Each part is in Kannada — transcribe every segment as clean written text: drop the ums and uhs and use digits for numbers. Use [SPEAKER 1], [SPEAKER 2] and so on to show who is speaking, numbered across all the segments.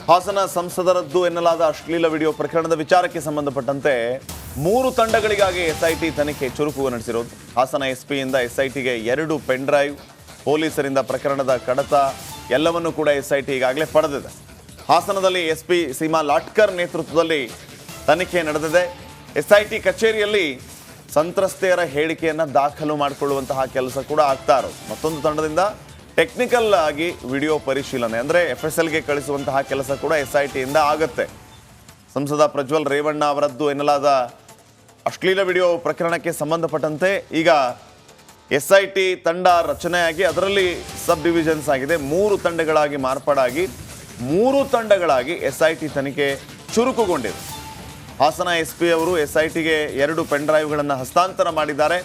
[SPEAKER 1] ಹಾಸನ ಸಂಸದರದ್ದು ಎನ್ನಲಾದ ಅಶ್ಲೀಲ ವಿಡಿಯೋ ಪ್ರಕರಣದ ವಿಚಾರಕ್ಕೆ ಸಂಬಂಧಪಟ್ಟಂತೆ 3 ತಂಡಗಳಿಗಾಗಿ ಎಸ್ಐಟಿ ತನಿಖೆ ಚುರುಕು ನಡೆಸಿರೋದು. ಹಾಸನ ಎಸ್ಪಿಯಿಂದ ಎಸ್ಐಟಿಗೆ 2 ಪೆನ್ ಡ್ರೈವ್, ಪೊಲೀಸರಿಂದ ಪ್ರಕರಣದ ಕಡತ ಎಲ್ಲವನ್ನೂ ಕೂಡ ಎಸ್ಐಟಿ ಈಗಾಗಲೇ ಪಡೆದಿದೆ. ಹಾಸನದಲ್ಲಿ ಎಸ್ಪಿ ಸೀಮಾ ಲಾಟ್ಕರ್ ನೇತೃತ್ವದಲ್ಲಿ ತನಿಖೆ ನಡೆದಿದೆ. ಎಸ್ಐಟಿ ಕಚೇರಿಯಲ್ಲಿ ಸಂತ್ರಸ್ತೆಯರ ಹೇಳಿಕೆಯನ್ನು ದಾಖಲು ಮಾಡಿಕೊಳ್ಳುವಂತಹ ಕೆಲಸ ಕೂಡ ಆಗ್ತಾ ಇರೋದು. ಮತ್ತೊಂದು ತಂಡದಿಂದ ಟೆಕ್ನಿಕಲ್ ಆಗಿ ವಿಡಿಯೋ ಪರಿಶೀಲನೆ ಅಂದರೆ FSLಗೆ ಕಳಿಸುವಂತಹ ಕೆಲಸ ಕೂಡ ಎಸ್ಐಟಿಯಿಂದ ಆಗುತ್ತೆ. ಸಂಸದ ಪ್ರಜ್ವಲ್ ರೇವಣ್ಣ ಅವರದ್ದು ಎನ್ನಲಾದ ಅಶ್ಲೀಲ ವಿಡಿಯೋ ಪ್ರಕರಣಕ್ಕೆ ಸಂಬಂಧಪಟ್ಟಂತೆ ಈಗ ಎಸ್ಐಟಿ ತಂಡ ರಚನೆಯಾಗಿ ಅದರಲ್ಲಿ ಸಬ್ ಡಿವಿಷನ್ಸ್ ಆಗಿದೆ. 3 ತಂಡಗಳಾಗಿ ಮಾರ್ಪಾಡಾಗಿ 3 ತಂಡಗಳಾಗಿ ಎಸ್ಐಟಿ ತನಿಖೆ ಚುರುಕುಗೊಂಡಿದೆ. ಹಾಸನ ಎಸ್ಪಿ ಅವರು ಎಸ್ಐಟಿಗೆ 2 ಪೆನ್ ಡ್ರೈವ್ಗಳನ್ನು ಹಸ್ತಾಂತರ ಮಾಡಿದ್ದಾರೆ.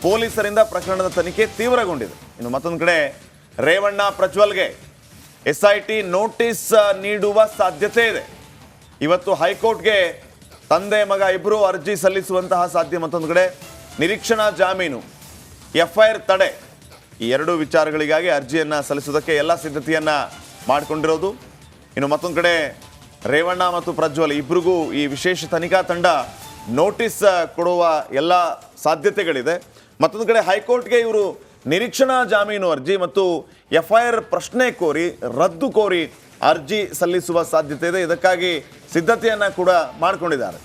[SPEAKER 1] ಪೊಲೀಸರಿಂದ ಪ್ರಕರಣದ ತನಿಖೆ ತೀವ್ರಗೊಂಡಿದೆ. ಇನ್ನು ಮತ್ತೊಂದು ಕಡೆ ರೇವಣ್ಣ ಪ್ರಜ್ವಲ್ಗೆ ಎಸ್ಐಟಿ ನೋಟಿಸ್ ನೀಡುವ ಸಾಧ್ಯತೆ ಇದೆ. ಇವತ್ತು ಹೈಕೋರ್ಟ್ಗೆ ತಂದೆ ಮಗ ಇಬ್ಬರು ಅರ್ಜಿ ಸಲ್ಲಿಸುವಂತಹ ಸಾಧ್ಯ. ಮತ್ತೊಂದು ಕಡೆ ನಿರೀಕ್ಷಣಾ ಜಾಮೀನು, FIR ತಡೆ, ಈ 2 ವಿಚಾರಗಳಿಗಾಗಿ ಅರ್ಜಿಯನ್ನು ಸಲ್ಲಿಸುವುದಕ್ಕೆ ಎಲ್ಲ ಸಿದ್ಧತೆಯನ್ನು ಮಾಡಿಕೊಂಡಿರೋದು. ಇನ್ನು ಮತ್ತೊಂದು ಕಡೆ ರೇವಣ್ಣ ಮತ್ತು ಪ್ರಜ್ವಲ್ ಇಬ್ಬರಿಗೂ ಈ ವಿಶೇಷ ತನಿಖಾ ತಂಡ ನೋಟಿಸ್ ಕೊಡುವ ಎಲ್ಲ ಸಾಧ್ಯತೆಗಳಿದೆ. ಮತ್ತೊಂದು ಕಡೆ ಹೈಕೋರ್ಟ್ಗೆ ಇವರು ನಿರೀಕ್ಷಣಾ ಜಾಮೀನು ಅರ್ಜಿ ಮತ್ತು FIR ಪ್ರಶ್ನೆ ಕೋರಿ ರದ್ದು ಕೋರಿ ಅರ್ಜಿ ಸಲ್ಲಿಸುವ ಸಾಧ್ಯತೆ ಇದೆ. ಇದಕ್ಕಾಗಿ ಸಿದ್ಧತೆಯನ್ನು ಕೂಡ ಮಾಡಿಕೊಂಡಿದ್ದಾರೆ.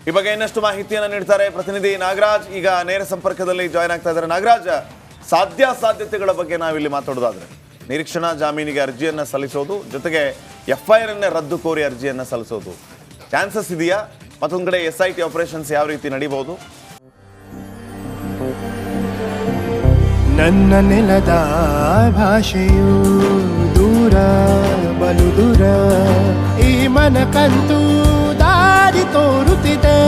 [SPEAKER 1] ಈ ಬಗ್ಗೆ ಇನ್ನಷ್ಟು ಮಾಹಿತಿಯನ್ನು ನೀಡ್ತಾರೆ ಪ್ರತಿನಿಧಿ ನಾಗರಾಜ್. ಈಗ ನೇರ ಸಂಪರ್ಕದಲ್ಲಿ ಜಾಯ್ನ್ ಆಗ್ತಾ ಇದ್ದಾರೆ. ನಾಗರಾಜ್, ಸಾಧ್ಯತೆಗಳ ಬಗ್ಗೆ ನಾವಿಲ್ಲಿ ಮಾತಾಡೋದಾದ್ರೆ ನಿರೀಕ್ಷಣಾ ಜಾಮೀನಿಗೆ ಅರ್ಜಿಯನ್ನು ಸಲ್ಲಿಸೋದು ಜೊತೆಗೆ FIR ಅನ್ನೇ ರದ್ದು ಕೋರಿ ಅರ್ಜಿಯನ್ನು ಸಲ್ಲಿಸೋದು ಚಾನ್ಸಸ್ ಇದೆಯಾ? ಮತ್ತೊಂದು ಕಡೆ SIT ಆಪರೇಷನ್ಸ್ ಯಾವ ರೀತಿ ನಡೀಬಹುದು?
[SPEAKER 2] ನನ್ನ ನೆಲದ ಭಾಷೆಯು ದೂರ ಬಲು ದೂರ, ಈ ಮನಕಂತೂ ದಾರಿ ತೋರುತ್ತಿದೆ.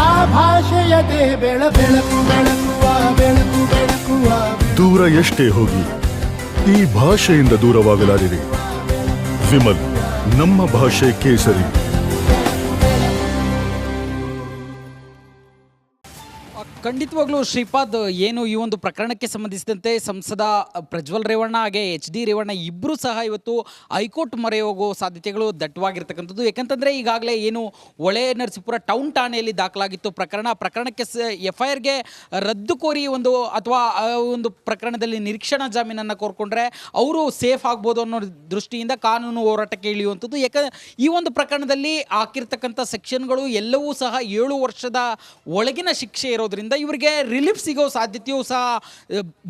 [SPEAKER 2] ಆ ಭಾಷೆಯದೇ ಬೆಳಕು ಬೆಳಕುವ
[SPEAKER 3] ದೂರ ಎಷ್ಟೇ ಹೋಗಿ ಈ ಭಾಷೆಯಿಂದ ದೂರವಾಗಲಾರಿರಿ. ವಿಮಲ್, ನಮ್ಮ ಭಾಷೆ ಕೇಸರಿ.
[SPEAKER 4] ಖಂಡಿತವಾಗ್ಲೂ ಶ್ರೀಪಾದ್, ಏನು ಈ ಒಂದು ಪ್ರಕರಣಕ್ಕೆ ಸಂಬಂಧಿಸಿದಂತೆ ಸಂಸದ ಪ್ರಜ್ವಲ್ ರೇವಣ್ಣ ಹಾಗೆ HD ರೇವಣ್ಣ ಇಬ್ಬರು ಸಹ ಇವತ್ತು ಹೈಕೋರ್ಟ್ ಮೊರೆ ಹೋಗೋ ಸಾಧ್ಯತೆಗಳು ದಟ್ಟವಾಗಿರ್ತಕ್ಕಂಥದ್ದು. ಯಾಕಂತಂದರೆ ಈಗಾಗಲೇ ಏನು ಹೊಳೆ ನರಸೀಪುರ ಟೌನ್ ಠಾಣೆಯಲ್ಲಿ ದಾಖಲಾಗಿತ್ತು ಪ್ರಕರಣಕ್ಕೆ FIRಗೆ ರದ್ದು ಕೋರಿ ಅಥವಾ ಒಂದು ಪ್ರಕರಣದಲ್ಲಿ ನಿರೀಕ್ಷಣಾ ಜಾಮೀನನ್ನು ಕೋರ್ಕೊಂಡ್ರೆ ಅವರು ಸೇಫ್ ಆಗ್ಬೋದು ಅನ್ನೋ ದೃಷ್ಟಿಯಿಂದ ಕಾನೂನು ಹೋರಾಟಕ್ಕೆ ಇಳಿಯುವಂಥದ್ದು. ಈ ಒಂದು ಪ್ರಕರಣದಲ್ಲಿ ಹಾಕಿರ್ತಕ್ಕಂಥ ಸೆಕ್ಷನ್ಗಳು ಎಲ್ಲವೂ ಸಹ 7 ವರ್ಷದ ಒಳಗಿನ ಶಿಕ್ಷೆ ಇರೋದ್ರಿಂದ ಇವರಿಗೆ ರಿಲೀಫ್ ಸಿಗೋ ಸಾಧ್ಯತೆಯೂ ಸಹ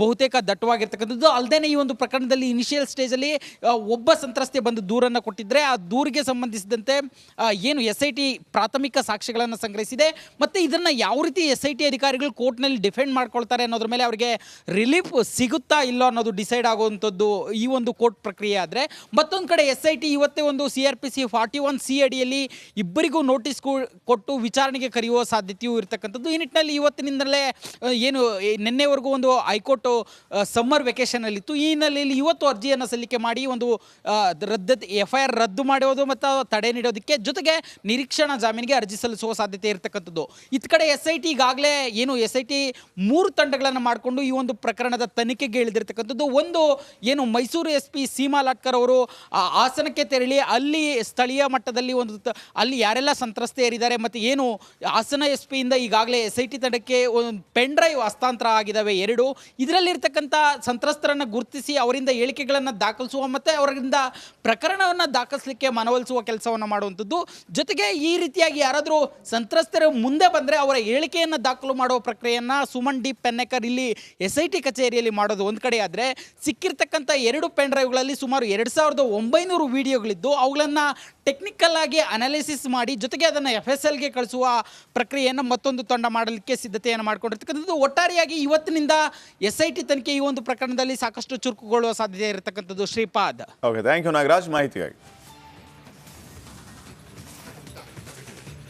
[SPEAKER 4] ಬಹುತೇಕ ದಟ್ಟವಾಗಿರ್ತಕ್ಕಂಥದ್ದು. ಅಲ್ಲದೆ ಈ ಒಂದು ಪ್ರಕರಣದಲ್ಲಿ ಇನಿಷಿಯಲ್ ಸ್ಟೇಜಲ್ಲಿ ಒಬ್ಬ ಸಂತ್ರಸ್ತೆ ಬಂದು ದೂರನ್ನು ಕೊಟ್ಟಿದ್ದರೆ ಆ ದೂರಿಗೆ ಸಂಬಂಧಿಸಿದಂತೆ ಏನು SIT ಪ್ರಾಥಮಿಕ ಸಾಕ್ಷ್ಯಗಳನ್ನು ಸಂಗ್ರಹಿಸಿದೆ ಮತ್ತು ಇದನ್ನು ಯಾವ ರೀತಿ SIT ಅಧಿಕಾರಿಗಳು ಕೋರ್ಟ್ನಲ್ಲಿ ಡಿಫೆಂಡ್ ಮಾಡ್ಕೊಳ್ತಾರೆ ಅನ್ನೋದ್ರ ಮೇಲೆ ಅವರಿಗೆ ರಿಲೀಫ್ ಸಿಗುತ್ತಾ ಇಲ್ಲೋ ಅನ್ನೋದು ಡಿಸೈಡ್ ಆಗುವಂಥದ್ದು ಈ ಒಂದು ಕೋರ್ಟ್ ಪ್ರಕ್ರಿಯೆ. ಆದರೆ ಮತ್ತೊಂದು ಕಡೆ SIT ಇವತ್ತೇ ಒಂದು CRPC 41C ಅಡಿಯಲ್ಲಿ ಇಬ್ಬರಿಗೂ ನೋಟಿಸ್ ಕೊಟ್ಟು ವಿಚಾರಣೆಗೆ ಕರೆಯುವ ಸಾಧ್ಯತೆಯೂ ಇರತಕ್ಕಂಥದ್ದು. ಈ ನಿಟ್ಟಿನಲ್ಲಿ ಇವತ್ತಿನಿಂದಲೇ ಏನು ನಿನ್ನೆವರೆಗೂ ಒಂದು ಹೈಕೋರ್ಟ್ ಸಮ್ಮರ್ ವೆಕೇಷನಲ್ಲಿತ್ತು. ಈ ಹಿನ್ನೆಲೆಯಲ್ಲಿ ಇವತ್ತು ಅರ್ಜಿಯನ್ನು ಸಲ್ಲಿಕೆ ಮಾಡಿ ಒಂದು FIR ರದ್ದು ಮಾಡೋದು ಮತ್ತು ತಡೆ ನೀಡೋದಕ್ಕೆ ಜೊತೆಗೆ ನಿರೀಕ್ಷಣಾ ಜಾಮೀನಿಗೆ ಅರ್ಜಿ ಸಲ್ಲಿಸುವ ಸಾಧ್ಯತೆ ಇರತಕ್ಕಂಥದ್ದು. ಇತ್ತ ಕಡೆ SIT ಈಗಾಗಲೇ ಏನು SIT 3 ತಂಡಗಳನ್ನು ಮಾಡಿಕೊಂಡು ಈ ಒಂದು ಪ್ರಕರಣದ ತನಿಖೆಗೆ ಇಳಿದಿರ್ತಕ್ಕಂಥದ್ದು. ಒಂದು ಏನು ಮೈಸೂರು SP ಸೀಮಾ ಲಾಟ್ಕರ್ ಅವರು ಹಾಸನಕ್ಕೆ ತೆರಳಿ ಅಲ್ಲಿ ಸ್ಥಳೀಯ ಮಟ್ಟದಲ್ಲಿ ಅಲ್ಲಿ ಯಾರೆಲ್ಲ ಸಂತ್ರಸ್ತೆಯರಿದ್ದಾರೆ ಮತ್ತು ಏನು ಹಾಸನ SPಯಿಂದ ಈಗಾಗಲೇ SIT ತಂಡಕ್ಕೆ ಒಂದು ಪೆನ್ ಡ್ರೈವ್ ಹಸ್ತಾಂತರ ಆಗಿದ್ದಾವೆ 2. ಇದರಲ್ಲಿರ್ತಕ್ಕಂಥ ಸಂತ್ರಸ್ತರನ್ನು ಗುರುತಿಸಿ ಅವರಿಂದ ಹೇಳಿಕೆಗಳನ್ನು ದಾಖಲಿಸುವ ಮತ್ತು ಅವರಿಂದ ಪ್ರಕರಣವನ್ನು ದಾಖಲಿಸಲಿಕ್ಕೆ ಮನವೊಲಿಸುವ ಕೆಲಸವನ್ನು ಮಾಡುವಂಥದ್ದು. ಜೊತೆಗೆ ಈ ರೀತಿಯಾಗಿ ಯಾರಾದರೂ ಸಂತ್ರಸ್ತರು ಮುಂದೆ ಬಂದರೆ ಅವರ ಹೇಳಿಕೆಯನ್ನು ದಾಖಲು ಮಾಡುವ ಪ್ರಕ್ರಿಯೆಯನ್ನು ಸುಮನ್ ಡಿ ಪೆನ್ನೇಕರ್ ಇಲ್ಲಿ SIT ಕಚೇರಿಯಲ್ಲಿ ಮಾಡೋದು ಒಂದು ಕಡೆ. ಆದರೆ ಸಿಕ್ಕಿರ್ತಕ್ಕಂಥ 2 ಪೆನ್ ಡ್ರೈವ್ಗಳಲ್ಲಿ ಸುಮಾರು 2900 ವಿಡಿಯೋಗಳಿದ್ದು ಅವುಗಳನ್ನು ಟೆಕ್ನಿಕಲ್ ಆಗಿ ಅನಾಲಿಸಿಸ್ ಮಾಡಿ ಜೊತೆಗೆ ಅದನ್ನು FSLಗೆ ಕಳಿಸುವ ಪ್ರಕ್ರಿಯೆಯನ್ನು ಮತ್ತೊಂದು ತಂಡ ಮಾಡಲಿಕ್ಕೆ ಸಿದ್ಧತೆಯನ್ನು ಮಾಡಿಕೊಂಡಿರ್ತಕ್ಕಂಥದ್ದು. ಒಟ್ಟಾರೆಯಾಗಿ ಇವತ್ತಿನಿಂದ SIT ತನಿಖೆ ಈ ಒಂದು ಪ್ರಕರಣದಲ್ಲಿ ಸಾಕಷ್ಟು ಚುರುಕುಗೊಳ್ಳುವ ಸಾಧ್ಯತೆ ಇರತಕ್ಕಂಥದ್ದು. Shripad.
[SPEAKER 1] Okay, thank you Nagaraj ಮಾಹಿತಿಗಾಗಿ.